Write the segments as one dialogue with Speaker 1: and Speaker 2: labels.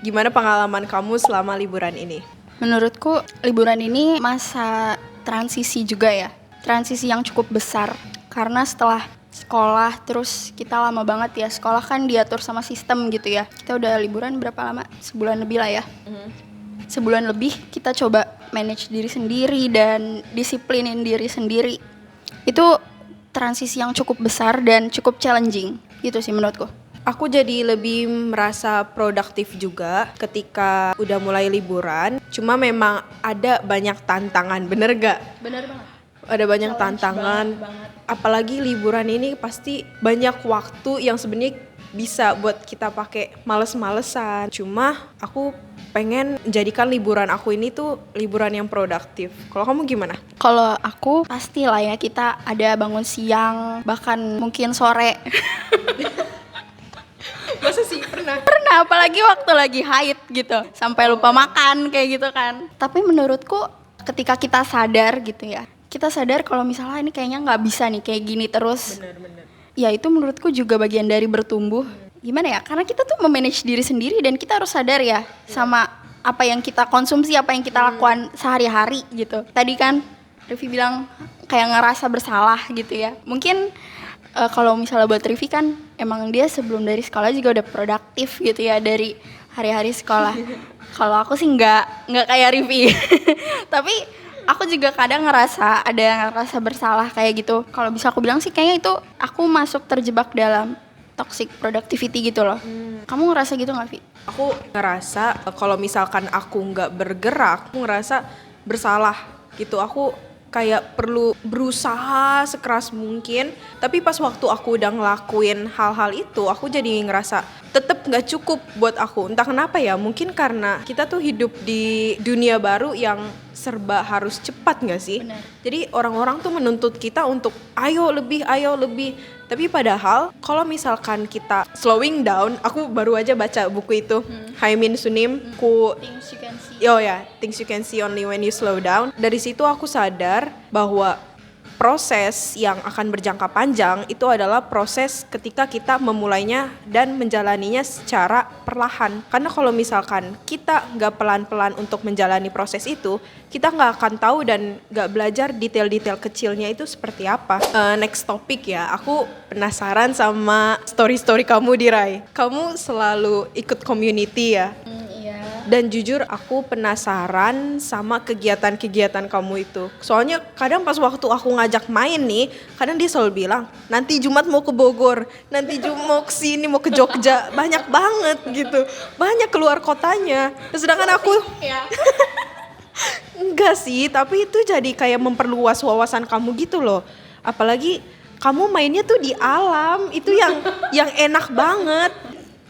Speaker 1: Gimana pengalaman kamu selama liburan ini?
Speaker 2: Menurutku liburan ini masa transisi juga ya. Transisi yang cukup besar. Karena setelah sekolah terus kita lama banget ya. Sekolah kan diatur sama sistem gitu ya. Kita udah liburan berapa lama? Sebulan lebih lah ya. Sebulan lebih kita coba manage diri sendiri dan disiplinin diri sendiri. Itu transisi yang cukup besar dan cukup challenging gitu sih menurutku.
Speaker 1: Aku jadi lebih merasa produktif juga ketika udah mulai liburan. Cuma memang ada banyak tantangan, bener gak?
Speaker 2: Bener banget.
Speaker 1: Ada banyak
Speaker 2: Challenge
Speaker 1: tantangan.
Speaker 2: banget.
Speaker 1: Apalagi liburan ini pasti banyak waktu yang sebenarnya bisa buat kita pakai males-malesan. Cuma aku pengen menjadikan liburan aku ini tuh liburan yang produktif. Kalau kamu gimana?
Speaker 2: Kalau aku pasti lah ya kita ada bangun siang bahkan mungkin sore.
Speaker 1: Masa sih pernah?
Speaker 2: Pernah apalagi waktu lagi haid gitu sampai lupa makan kayak gitu kan. Tapi menurutku ketika kita sadar gitu ya, kita sadar kalau misalnya ini kayaknya nggak bisa nih kayak gini terus.
Speaker 1: Bener-bener.
Speaker 2: Ya itu menurutku juga bagian dari bertumbuh. Gimana ya? Karena kita tuh memanage diri sendiri dan kita harus sadar ya sama apa yang kita konsumsi, apa yang kita lakukan sehari-hari gitu. Tadi kan Rivi bilang kayak ngerasa bersalah gitu ya. Mungkin kalau misalnya buat Rivi kan emang dia sebelum dari sekolah juga udah produktif gitu ya dari hari-hari sekolah. Kalau aku sih nggak kayak Rivi. Tapi aku juga kadang ada yang ngerasa bersalah kayak gitu. Kalau bisa aku bilang sih kayaknya itu aku masuk terjebak dalam toxic productivity gitu loh. Kamu ngerasa gitu nggak, Vi?
Speaker 1: Aku ngerasa kalau misalkan aku nggak bergerak, aku ngerasa bersalah gitu. Aku kayak perlu berusaha sekeras mungkin, tapi pas waktu aku udah ngelakuin hal-hal itu, aku jadi ngerasa tetap nggak cukup buat aku. Entah kenapa ya, mungkin karena kita tuh hidup di dunia baru yang serba harus cepat nggak sih?
Speaker 2: Benar.
Speaker 1: Jadi orang-orang tuh menuntut kita untuk ayo lebih. Tapi padahal kalau misalkan kita slowing down, aku baru aja baca buku itu, Haimin Sunim,
Speaker 2: Things you can see.
Speaker 1: Things You Can See Only When You Slow Down. Dari situ aku sadar bahwa proses yang akan berjangka panjang itu adalah proses ketika kita memulainya dan menjalaninya secara perlahan. Karena kalau misalkan kita nggak pelan-pelan untuk menjalani proses itu, kita nggak akan tahu dan nggak belajar detail-detail kecilnya itu seperti apa. Next topik ya, aku penasaran sama story-story kamu di Rai. Kamu selalu ikut community ya?
Speaker 2: Iya.
Speaker 1: Dan jujur aku penasaran sama kegiatan-kegiatan kamu itu. Soalnya kadang pas waktu aku ngajak main nih, kadang dia selalu bilang, nanti Jumat mau ke Bogor, nanti Jumat mau ke sini, mau ke Jogja. Banyak banget gitu. Banyak keluar kotanya. Sedangkan aku
Speaker 2: Ya.
Speaker 1: enggak sih, tapi itu jadi kayak memperluas wawasan kamu gitu loh. Apalagi kamu mainnya tuh di alam, itu yang enak banget.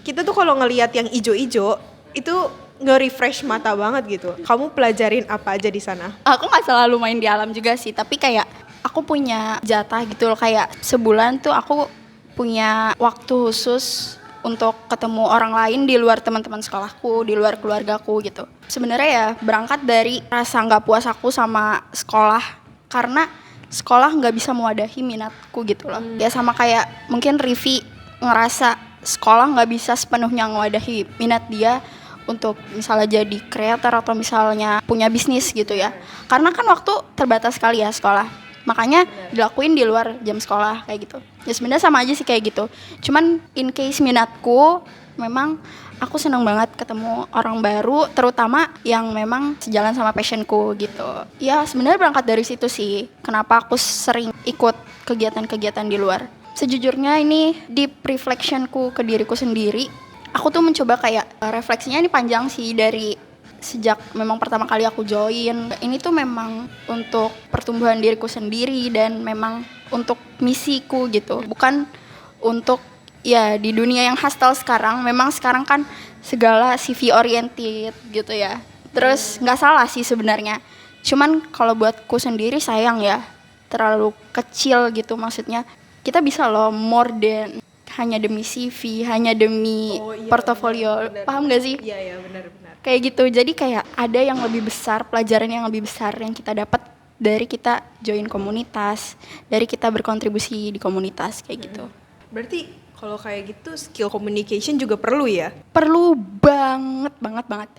Speaker 1: Kita tuh kalau ngelihat yang ijo-ijo, itu nge-refresh mata banget gitu. Kamu pelajarin apa aja di sana?
Speaker 2: Aku nggak selalu main di alam juga sih, tapi kayak aku punya jatah gitu loh, kayak sebulan tuh aku punya waktu khusus untuk ketemu orang lain di luar teman-teman sekolahku, di luar keluargaku gitu. Sebenarnya ya berangkat dari rasa nggak puas aku sama sekolah, karena sekolah nggak bisa mewadahi minatku gitu loh. Ya sama kayak mungkin Rivi ngerasa sekolah nggak bisa sepenuhnya mewadahi minat dia untuk misalnya jadi kreator atau misalnya punya bisnis gitu ya. Karena kan waktu terbatas sekali ya sekolah. Makanya dilakuin di luar jam sekolah kayak gitu. Ya sebenarnya sama aja sih kayak gitu. Cuman in case minatku, memang aku senang banget ketemu orang baru, terutama yang memang sejalan sama passionku gitu. Ya sebenarnya berangkat dari situ sih. Kenapa aku sering ikut kegiatan-kegiatan di luar. Sejujurnya ini deep reflectionku ke diriku sendiri. Aku tuh mencoba kayak refleksinya ini panjang sih dari sejak memang pertama kali aku join. Ini tuh memang untuk pertumbuhan diriku sendiri dan memang untuk misiku gitu. Bukan untuk ya di dunia yang hustle sekarang. Memang sekarang kan segala CV oriented gitu ya. Terus nggak salah sih sebenarnya. Cuman kalau buatku sendiri sayang ya terlalu kecil gitu maksudnya. Kita bisa loh more than hanya demi CV, hanya demi portofolio,
Speaker 1: benar,
Speaker 2: paham gak sih?
Speaker 1: Iya benar.
Speaker 2: Kayak gitu, jadi kayak ada yang lebih besar, pelajaran yang lebih besar yang kita dapat dari kita join komunitas, dari kita berkontribusi di komunitas kayak gitu.
Speaker 1: Berarti Kalau kayak gitu skill communication juga perlu ya?
Speaker 2: Perlu banget, banget, banget.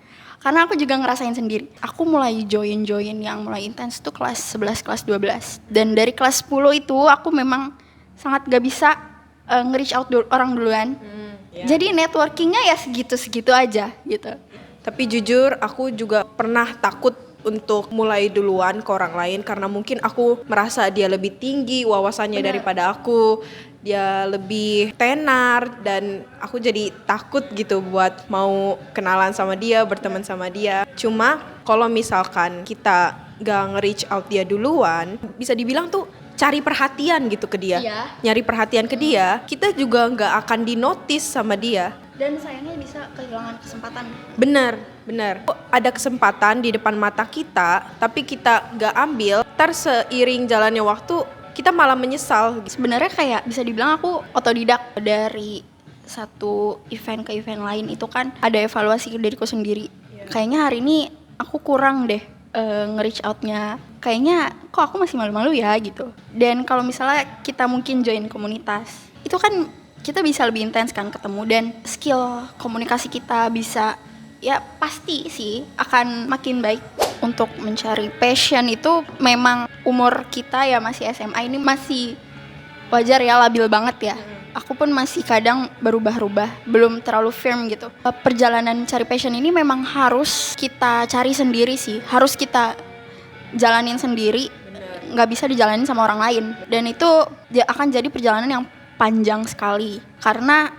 Speaker 2: Karena aku juga ngerasain sendiri. Aku mulai join yang mulai intens tuh kelas 11, kelas 12. Dan dari kelas 10 itu aku memang sangat gak bisa nge-reach out orang duluan. Jadi networkingnya ya segitu-segitu aja gitu.
Speaker 1: Tapi jujur aku juga pernah takut untuk mulai duluan ke orang lain karena mungkin aku merasa dia lebih tinggi wawasannya daripada aku, dia lebih tenar dan aku jadi takut gitu buat mau kenalan sama dia, berteman sama dia. Cuma kalau misalkan kita gak nge-reach out dia duluan, bisa dibilang tuh cari perhatian gitu ke dia.
Speaker 2: Iya.
Speaker 1: Nyari perhatian ke dia, kita juga gak akan dinotis sama dia.
Speaker 2: Dan sayangnya bisa kehilangan kesempatan.
Speaker 1: Benar. Ada kesempatan di depan mata kita, tapi kita gak ambil, ntar seiring jalannya waktu, kita malah menyesal.
Speaker 2: Sebenarnya kayak bisa dibilang aku otodidak. Dari satu event ke event lain itu kan ada evaluasi diriku sendiri. Kayaknya hari ini aku kurang deh nge-reach out-nya. Kayaknya kok aku masih malu-malu ya gitu. Dan kalau misalnya kita mungkin join komunitas, itu kan kita bisa lebih intens kan ketemu, dan skill komunikasi kita bisa, ya pasti sih akan makin baik. Untuk mencari passion itu memang umur kita ya masih SMA ini masih wajar ya, labil banget ya. Aku pun masih kadang berubah-ubah, belum terlalu firm gitu. Perjalanan cari passion ini memang harus kita cari sendiri sih, harus kita jalanin sendiri, nggak bisa dijalanin sama orang lain. Dan itu akan jadi perjalanan yang panjang sekali, karena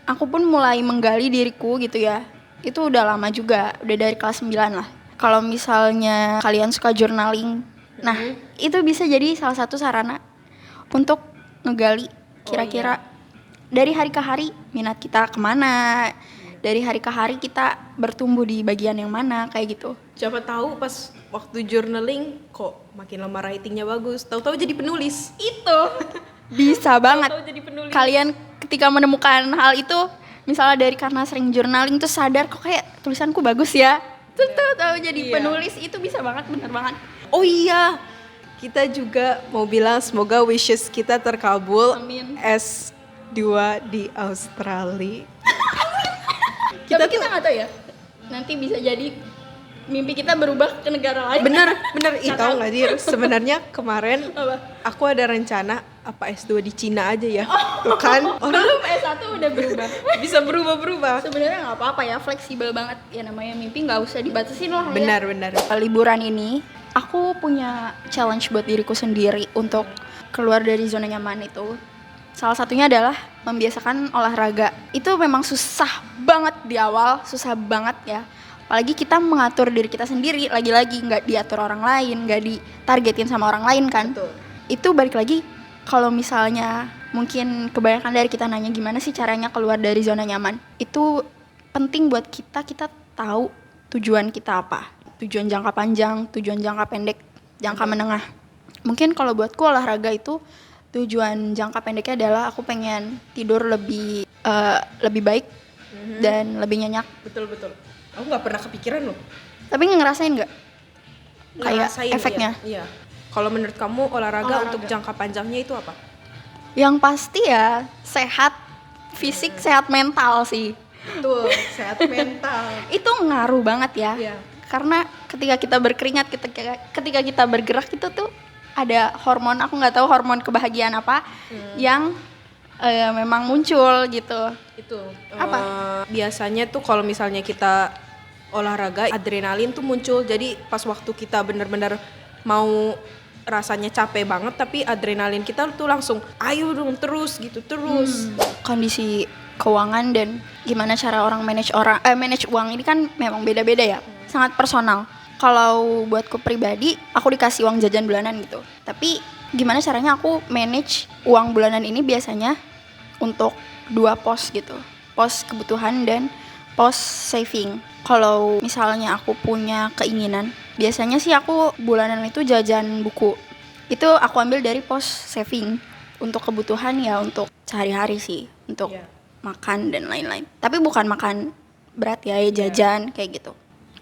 Speaker 2: aku pun mulai menggali diriku gitu ya. Itu udah lama juga, udah dari kelas 9 lah. Kalau misalnya kalian suka journaling, nah itu bisa jadi salah satu sarana untuk ngegali kira-kira dari hari ke hari minat kita kemana, dari hari ke hari kita bertumbuh di bagian yang mana, kayak gitu.
Speaker 1: Siapa tahu pas waktu journaling kok makin lama writingnya bagus, tahu-tahu jadi penulis.
Speaker 2: Itu bisa banget.
Speaker 1: Tahu-tahu jadi penulis.
Speaker 2: Kalian ketika menemukan hal itu, misalnya dari karena sering journaling tuh sadar kok kayak tulisanku bagus ya, tuh tahu jadi penulis, itu bisa banget, bener banget.
Speaker 1: Oh iya, kita juga mau bilang semoga wishes kita terkabul.
Speaker 2: Amin.
Speaker 1: S2 di Australia.
Speaker 2: Tapi kita nggak tahu ya, nanti bisa jadi mimpi kita berubah ke negara lain.
Speaker 1: Bener. Ih, tahu nggak Dir? Sebenarnya kemarin
Speaker 2: Apa?
Speaker 1: aku ada rencana apa S2 di Cina aja ya. Tuh kan,
Speaker 2: Belum S1 udah berubah.
Speaker 1: bisa berubah-berubah.
Speaker 2: Sebenarnya nggak apa-apa ya, fleksibel banget ya, namanya mimpi nggak usah dibatasin lah ya.
Speaker 1: Benar.
Speaker 2: Liburan ini aku punya challenge buat diriku sendiri untuk keluar dari zona nyaman itu. Salah satunya adalah membiasakan olahraga. Itu memang susah banget di awal, susah banget ya. Apalagi kita mengatur diri kita sendiri, lagi-lagi nggak diatur orang lain, nggak ditargetin sama orang lain kan.
Speaker 1: Betul.
Speaker 2: Itu balik lagi, kalau misalnya mungkin kebanyakan dari kita nanya gimana sih caranya keluar dari zona nyaman. Itu penting buat kita tahu tujuan kita apa. Tujuan jangka panjang, tujuan jangka pendek, jangka menengah. Mungkin kalau buatku olahraga itu tujuan jangka pendeknya adalah aku pengen tidur lebih baik dan lebih nyenyak.
Speaker 1: Betul. Aku nggak pernah kepikiran loh.
Speaker 2: Tapi ngerasain nggak kayak
Speaker 1: Ngerasain,
Speaker 2: efeknya?
Speaker 1: Iya. Kalau menurut kamu olahraga untuk jangka panjangnya itu apa?
Speaker 2: Yang pasti ya sehat fisik, sehat mental sih.
Speaker 1: Betul, sehat mental.
Speaker 2: Itu ngaruh banget ya.
Speaker 1: Iya.
Speaker 2: Karena ketika kita berkeringat, ketika kita bergerak itu tuh ada hormon, aku nggak tahu hormon kebahagiaan apa yang memang muncul gitu.
Speaker 1: Itu
Speaker 2: Apa?
Speaker 1: Biasanya tuh kalau misalnya kita olahraga, adrenalin tuh muncul. Jadi pas waktu kita benar-benar mau rasanya capek banget, tapi adrenalin kita tuh langsung ayo dong terus.
Speaker 2: Kondisi keuangan dan gimana cara orang manage uang ini kan memang beda-beda ya, sangat personal. Kalau buatku pribadi, aku dikasih uang jajan bulanan gitu. Tapi gimana caranya aku manage uang bulanan ini biasanya untuk 2 pos gitu. Pos kebutuhan dan pos saving. Kalau misalnya aku punya keinginan, biasanya sih aku bulanan itu jajan buku. Itu aku ambil dari pos saving. Untuk kebutuhan ya untuk sehari-hari sih, untuk makan dan lain-lain. Tapi bukan makan berat ya, jajan kayak gitu.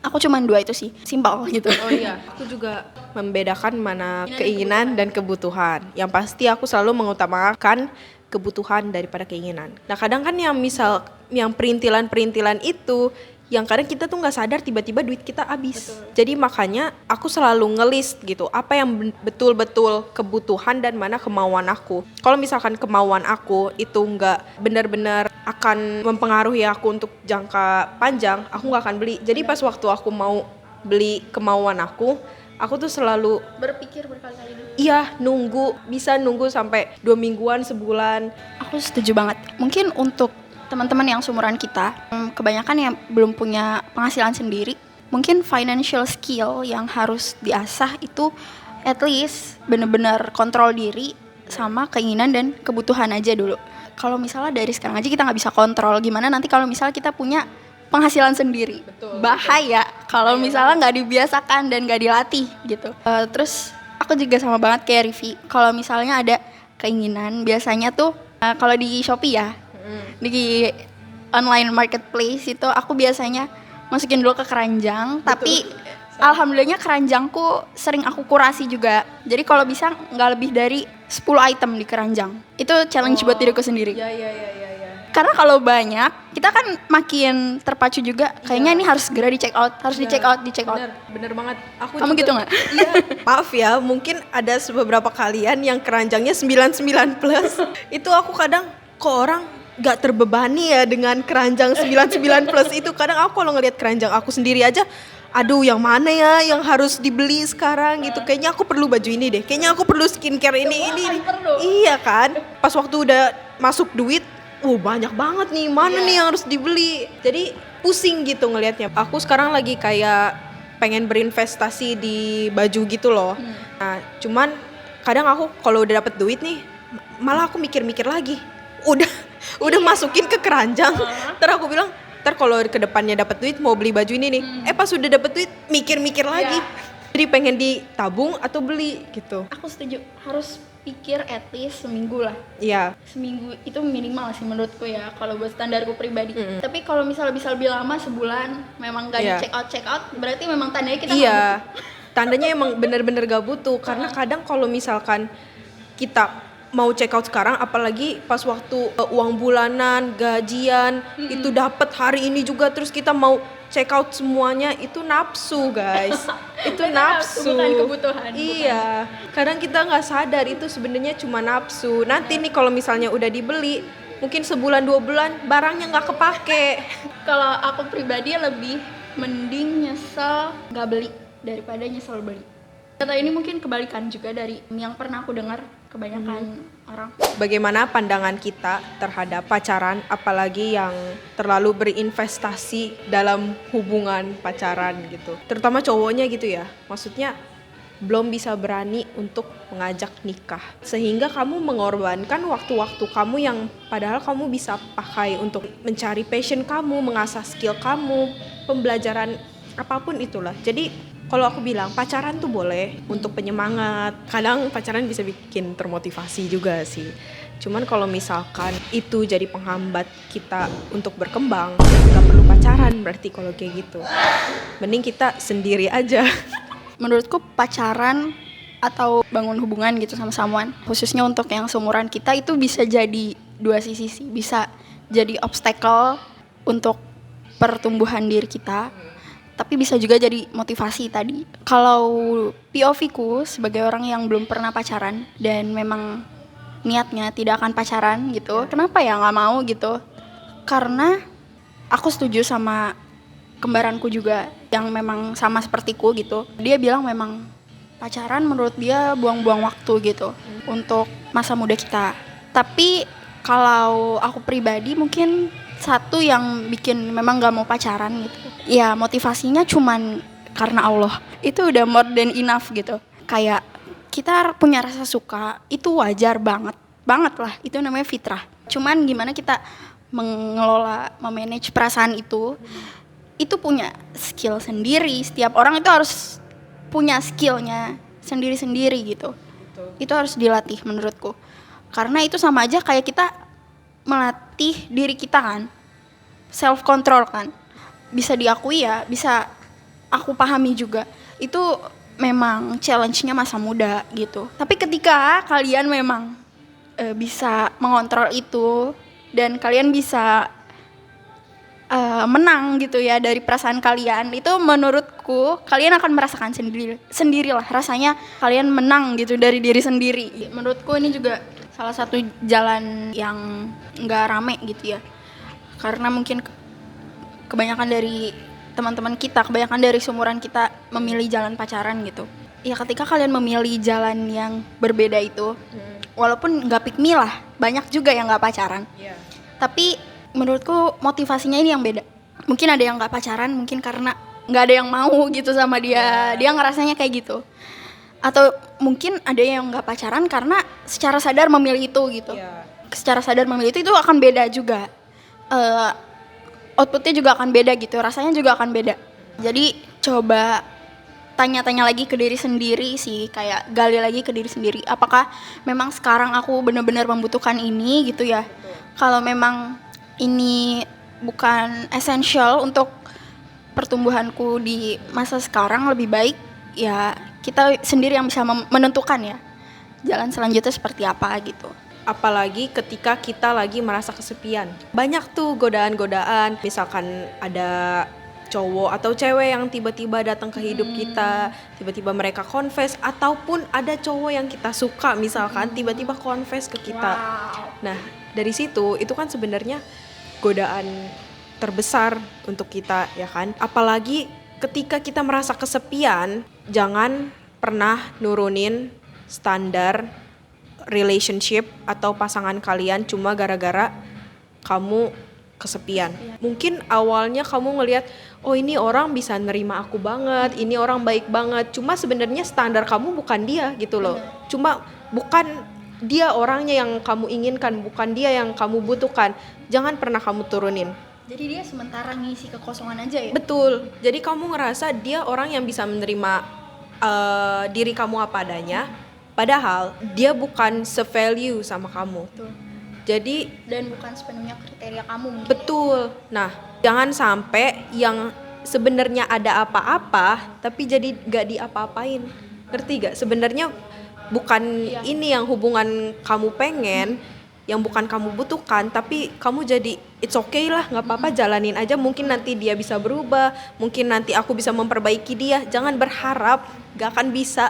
Speaker 2: Aku cuman 2 itu sih, simpel gitu.
Speaker 1: Oh iya, aku juga membedakan mana keinginan dan kebutuhan. Yang pasti aku selalu mengutamakan kebutuhan daripada keinginan. Nah kadang kan yang perintilan-perintilan itu yang kadang kita tuh nggak sadar tiba-tiba duit kita habis. Betul. Jadi makanya aku selalu ngelist gitu apa yang betul-betul kebutuhan dan mana kemauan aku. Kalau misalkan kemauan aku itu nggak benar-benar akan mempengaruhi aku untuk jangka panjang, aku nggak akan beli. Jadi pas waktu aku mau beli kemauan aku tuh selalu
Speaker 2: berpikir berkali-kali dulu.
Speaker 1: Iya, bisa nunggu sampai 2 mingguan, sebulan.
Speaker 2: Aku setuju banget. Mungkin untuk teman-teman yang seumuran kita, kebanyakan yang belum punya penghasilan sendiri, mungkin financial skill yang harus diasah itu at least benar-benar kontrol diri sama keinginan dan kebutuhan aja dulu. Kalau misalnya dari sekarang aja kita nggak bisa kontrol, gimana nanti kalau misalnya kita punya penghasilan sendiri. Betul, bahaya kalau misalnya nggak dibiasakan dan nggak dilatih gitu. Terus aku juga sama banget kayak Rivi, kalau misalnya ada keinginan biasanya tuh kalau di Shopee ya, di online marketplace itu aku biasanya masukin dulu ke keranjang. Betul. Tapi alhamdulillahnya keranjangku sering aku kurasi juga, jadi kalau bisa nggak lebih dari 10 item di keranjang. Itu challenge buat diriku sendiri.
Speaker 1: Iya.
Speaker 2: Karena kalau banyak, kita kan makin terpacu juga. Kayaknya ini harus segera di check out, di check out.
Speaker 1: Bener banget.
Speaker 2: Kamu juga, gitu nggak?
Speaker 1: Iya. Maaf ya, mungkin ada beberapa kalian yang keranjangnya 99 plus. Itu aku kadang kok orang nggak terbebani ya dengan keranjang 99 plus itu. Kadang aku kalau ngelihat keranjang aku sendiri aja, aduh yang mana ya yang harus dibeli sekarang gitu. Kayaknya aku perlu baju ini deh. Kayaknya aku perlu skincare ini. Iya kan? Pas waktu udah masuk duit, banyak banget nih, mana nih yang harus dibeli. Jadi pusing gitu ngelihatnya. Aku sekarang lagi kayak pengen berinvestasi di baju gitu loh. Nah, cuman kadang aku kalau udah dapet duit nih, malah aku mikir-mikir lagi. Udah masukin ke keranjang. Terus aku bilang, ntar kalau ke depannya dapet duit mau beli baju ini nih. Pas udah dapet duit mikir-mikir lagi. Jadi pengen ditabung atau beli gitu.
Speaker 2: Aku setuju, harus pikir at least seminggu lah.
Speaker 1: Iya.
Speaker 2: Seminggu itu minimal sih menurutku ya, kalau buat standarku pribadi. Tapi kalau misalnya bisa lebih lama, sebulan, memang gak di check out, berarti memang tandanya kita gak butuh.
Speaker 1: Tandanya emang bener-bener gak butuh. Karena kadang kalau misalkan kita mau check out sekarang, apalagi pas waktu uang bulanan, gajian, itu dapat hari ini juga, terus kita mau check out semuanya, itu nafsu guys. Itu nafsu,
Speaker 2: bukan kebutuhan.
Speaker 1: Iya, kadang kita nggak sadar itu sebenarnya cuma nafsu. Nanti nih kalau misalnya udah dibeli, mungkin sebulan 2 bulan barangnya nggak kepake.
Speaker 2: Kalau aku pribadi lebih mending nyesel nggak beli daripada nyesel beli. Kata ini mungkin kebalikan juga dari yang pernah aku dengar kebanyakan orang.
Speaker 1: Bagaimana pandangan kita terhadap pacaran, apalagi yang terlalu berinvestasi dalam hubungan pacaran gitu. Terutama cowoknya gitu ya. Maksudnya belum bisa berani untuk mengajak nikah. Sehingga kamu mengorbankan waktu-waktu kamu yang padahal kamu bisa pakai untuk mencari passion kamu, mengasah skill kamu, pembelajaran apapun itulah. Jadi kalau aku bilang pacaran tuh boleh untuk penyemangat. Kadang pacaran bisa bikin termotivasi juga sih. Cuman kalau misalkan itu jadi penghambat kita untuk berkembang, gak perlu pacaran berarti kalau kayak gitu. Mending kita sendiri aja.
Speaker 2: Menurutku pacaran atau bangun hubungan gitu sama someone, khususnya untuk yang seumuran kita, itu bisa jadi dua sisi sih. Bisa jadi obstacle untuk pertumbuhan diri kita, tapi bisa juga jadi motivasi tadi. Kalau POV-ku sebagai orang yang belum pernah pacaran dan memang niatnya tidak akan pacaran gitu, kenapa ya nggak mau gitu? Karena aku setuju sama kembaranku juga yang memang sama sepertiku gitu. Dia bilang memang pacaran menurut dia buang-buang waktu gitu untuk masa muda kita. Tapi kalau aku pribadi mungkin satu yang bikin memang gak mau pacaran gitu, ya motivasinya cuman karena Allah. Itu udah more than enough gitu. Kayak kita punya rasa suka, itu wajar banget lah, itu namanya fitrah. Cuman gimana kita mengelola, memanage perasaan itu punya skill sendiri. Setiap orang itu harus punya skillnya sendiri-sendiri gitu. Betul. Itu harus dilatih menurutku. Karena itu sama aja kayak kita melatih diri kita kan, self control kan. Bisa diakui ya, bisa aku pahami juga. Itu memang challenge-nya masa muda gitu. Tapi ketika kalian memang bisa mengontrol itu dan kalian bisa menang gitu ya dari perasaan kalian, itu menurutku kalian akan merasakan sendirilah rasanya kalian menang gitu dari diri sendiri. Menurutku ini juga salah satu jalan yang nggak rame gitu ya, karena mungkin kebanyakan dari teman-teman kita, kebanyakan dari seumuran kita memilih jalan pacaran gitu. Ya ketika kalian memilih jalan yang berbeda itu, walaupun nggak pick me lah, banyak juga yang nggak pacaran. Tapi menurutku motivasinya ini yang beda. Mungkin ada yang nggak pacaran, mungkin karena nggak ada yang mau gitu sama dia, dia ngerasanya kayak gitu. Atau mungkin ada yang nggak pacaran karena secara sadar memilih itu gitu. Secara sadar memilih itu akan beda juga. Outputnya juga akan beda gitu, rasanya juga akan beda. Jadi coba tanya-tanya lagi ke diri sendiri sih, kayak gali lagi ke diri sendiri. Apakah memang sekarang aku benar-benar membutuhkan ini gitu ya? Kalau memang ini bukan esensial untuk pertumbuhanku di masa sekarang, lebih baik ya kita sendiri yang bisa menentukan ya jalan selanjutnya seperti apa gitu.
Speaker 1: Apalagi ketika kita lagi merasa kesepian. Banyak tuh godaan-godaan, misalkan ada cowok atau cewek yang tiba-tiba datang ke hidup kita, tiba-tiba mereka confess, ataupun ada cowok yang kita suka misalkan tiba-tiba confess ke kita. Nah, dari situ itu kan sebenarnya godaan terbesar untuk kita ya kan. Apalagi ketika kita merasa kesepian, jangan pernah nurunin standar relationship atau pasangan kalian cuma gara-gara kamu kesepian. Mungkin awalnya kamu ngelihat, oh ini orang bisa nerima aku banget, ini orang baik banget. Cuma sebenarnya standar kamu bukan dia gitu loh. Cuma bukan dia orangnya yang kamu inginkan, bukan dia yang kamu butuhkan. Jangan pernah kamu turunin.
Speaker 2: Jadi dia sementara ngisi kekosongan aja ya?
Speaker 1: Betul. Jadi kamu ngerasa dia orang yang bisa menerima diri kamu apa adanya. Padahal dia bukan se-value sama kamu.
Speaker 2: Betul.
Speaker 1: Jadi
Speaker 2: Dan bukan sepenuhnya kriteria kamu mungkin.
Speaker 1: Betul. Nah, jangan sampai yang sebenarnya ada apa-apa tapi jadi gak diapa-apain. Ngerti gak? Sebenarnya bukan ini yang hubungan kamu pengen, yang bukan kamu butuhkan, tapi kamu jadi it's okay lah, gak apa-apa, jalanin aja. Mungkin nanti dia bisa berubah, mungkin nanti aku bisa memperbaiki dia. Jangan berharap, gak akan bisa.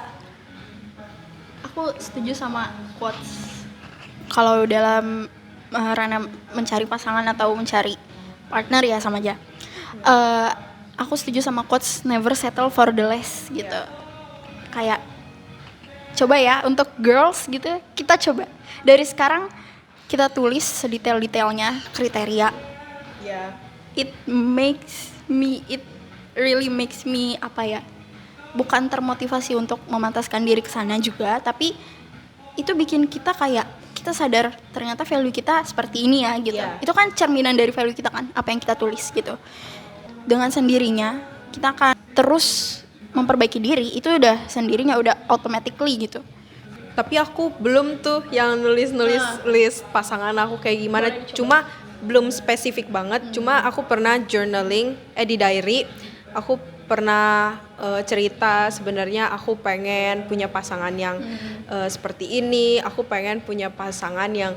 Speaker 2: Aku setuju sama quotes. Kalau dalam ranah mencari pasangan atau mencari partner ya sama aja. Aku setuju sama quotes never settle for the less gitu. Kayak coba ya untuk girls gitu, kita coba dari sekarang kita tulis sedetail-detailnya kriteria. It really makes me apa ya? Bukan termotivasi untuk memantaskan diri ke sana juga, tapi itu bikin kita kayak kita sadar ternyata value kita seperti ini ya gitu. Itu kan cerminan dari value kita kan, apa yang kita tulis gitu. Dengan sendirinya kita akan terus memperbaiki diri, itu udah sendirinya, udah automatically gitu.
Speaker 1: Tapi aku belum tuh yang nulis-nulis list pasangan aku kayak gimana. Cuma belum spesifik banget. Cuma aku pernah journaling di diary. Aku pernah cerita sebenarnya aku pengen punya pasangan yang seperti ini. Aku pengen punya pasangan yang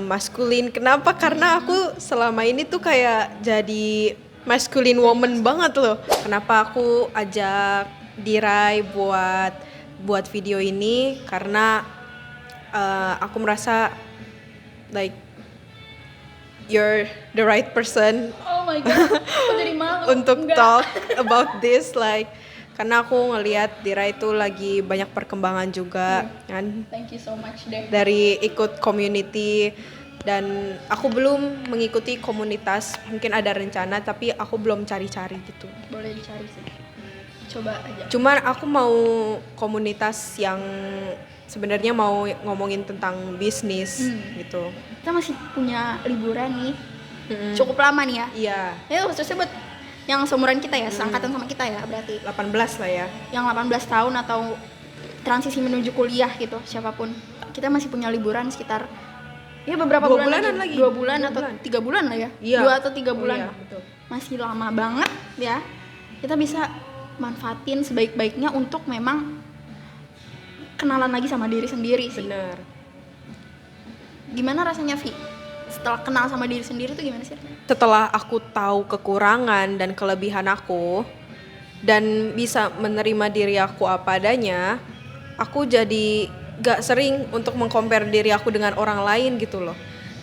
Speaker 1: maskulin. Kenapa? Karena aku selama ini tuh kayak jadi masculine woman banget loh. Kenapa aku ajak Dirai buat video ini? Karena aku merasa like you're the right person.
Speaker 2: Oh my god, aku jadi malu.
Speaker 1: Untuk talk about this, like karena aku ngelihat Dira itu lagi banyak perkembangan juga kan.
Speaker 2: Thank you so much deh.
Speaker 1: Dari ikut community, dan aku belum mengikuti komunitas, mungkin ada rencana tapi aku belum cari-cari gitu.
Speaker 2: Boleh dicari sih. Coba aja.
Speaker 1: Cuman aku mau komunitas yang sebenarnya mau ngomongin tentang bisnis gitu.
Speaker 2: Kita masih punya liburan nih. Cukup lama nih ya.
Speaker 1: Iya.
Speaker 2: Ya khususnya buat yang seumuran kita ya, seangkatan sama kita ya berarti.
Speaker 1: 18 lah ya.
Speaker 2: Yang 18 tahun atau transisi menuju kuliah gitu, siapapun. Kita masih punya liburan sekitar ya beberapa bulan lagi. 2 bulan atau 3 bulan lah ya.
Speaker 1: Iya.
Speaker 2: 2 atau 3 bulan.
Speaker 1: Iya, betul.
Speaker 2: Masih lama banget ya. Kita bisa manfaatin sebaik-baiknya untuk memang kenalan lagi sama diri sendiri sih.
Speaker 1: Bener.
Speaker 2: Gimana rasanya Vi? Setelah kenal sama diri sendiri tuh gimana sih?
Speaker 1: Setelah aku tahu kekurangan dan kelebihan aku dan bisa menerima diri aku apa adanya, aku jadi gak sering untuk meng-compare diri aku dengan orang lain gitu loh.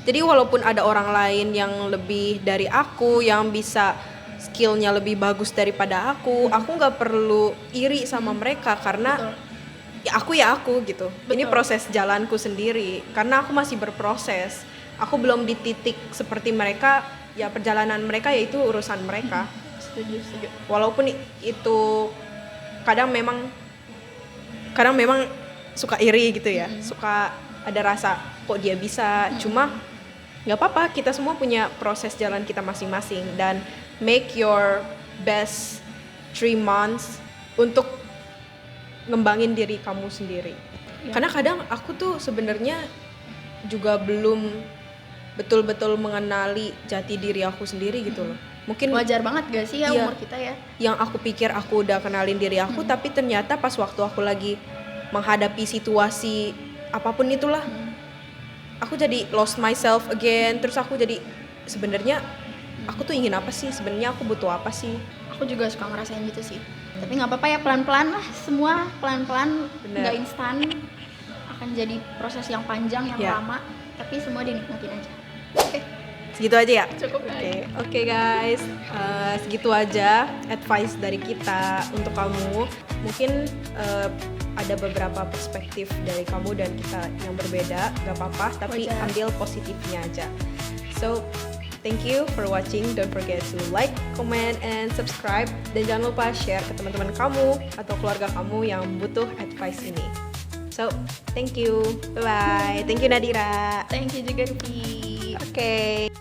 Speaker 1: Jadi walaupun ada orang lain yang lebih dari aku, yang bisa skillnya lebih bagus daripada aku gak perlu iri sama mereka karena ya aku gitu. Ini proses jalanku sendiri karena aku masih berproses. Aku belum di titik seperti mereka, ya perjalanan mereka ya itu urusan mereka.
Speaker 2: Setuju.
Speaker 1: Walaupun itu kadang memang suka iri gitu ya, suka ada rasa kok dia bisa, cuma nggak apa-apa, kita semua punya proses jalan kita masing-masing dan make your best 3 months untuk ngembangin diri kamu sendiri. Karena kadang aku tuh sebenarnya juga belum betul-betul mengenali jati diri aku sendiri gitu loh. Mungkin
Speaker 2: wajar banget gak sih ya umur kita ya?
Speaker 1: Yang aku pikir aku udah kenalin diri aku, tapi ternyata pas waktu aku lagi menghadapi situasi apapun itulah, aku jadi lost myself again. Terus aku jadi sebenarnya aku tuh ingin apa sih? Sebenarnya aku butuh apa sih?
Speaker 2: Aku juga suka ngerasain gitu sih. Tapi nggak apa-apa ya, pelan-pelan lah, semua pelan-pelan, nggak instan. Akan jadi proses yang panjang, yang lama. Tapi semua dinikmatin aja. Oke.
Speaker 1: Segitu aja ya?
Speaker 2: Cukup.
Speaker 1: Oke guys, segitu aja advice dari kita untuk kamu. Mungkin ada beberapa perspektif dari kamu dan kita yang berbeda, gak apa-apa, tapi ambil positifnya aja. So, thank you for watching. Don't forget to like, comment, and subscribe. Dan jangan lupa share ke teman-teman kamu atau keluarga kamu yang butuh advice ini. So, thank you. Bye-bye. Thank you Nadira.
Speaker 2: Thank you juga Rupi.
Speaker 1: Oke.